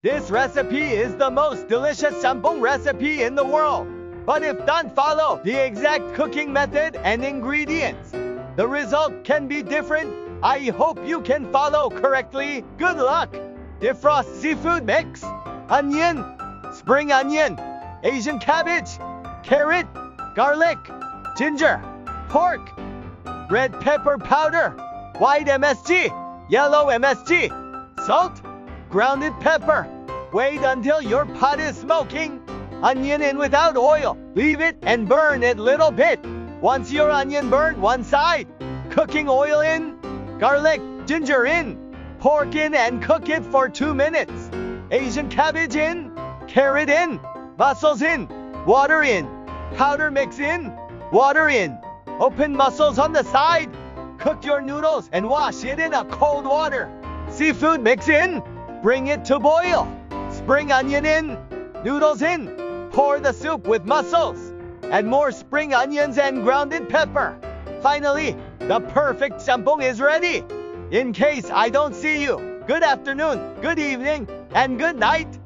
This recipe is the most delicious jjamppong recipe in the world. But if don't follow the exact cooking method and ingredients, the result can be different. I hope you can follow correctly. Good luck! Defrost seafood mix, onion, spring onion, Asian cabbage, carrot, garlic, ginger, pork, red pepper powder, white MSG, yellow MSG, salt, grounded pepper. Wait until your pot is smoking. Onion in without oil. Leave it and burn it little bit. Once your onion burned one side, cooking oil in, garlic, ginger in, pork in and cook it for 2 minutes. Asian cabbage in, carrot in, mussels in, water in, powder mix in, water in. Open mussels on the side. Cook your noodles and wash it in a cold water. Seafood mix in, bring it to boil. Spring onion in, noodles in. Pour the soup with mussels. Add more spring onions and grounded pepper. Finally, the perfect jjamppong is ready. In case I don't see you, good afternoon, good evening, and good night.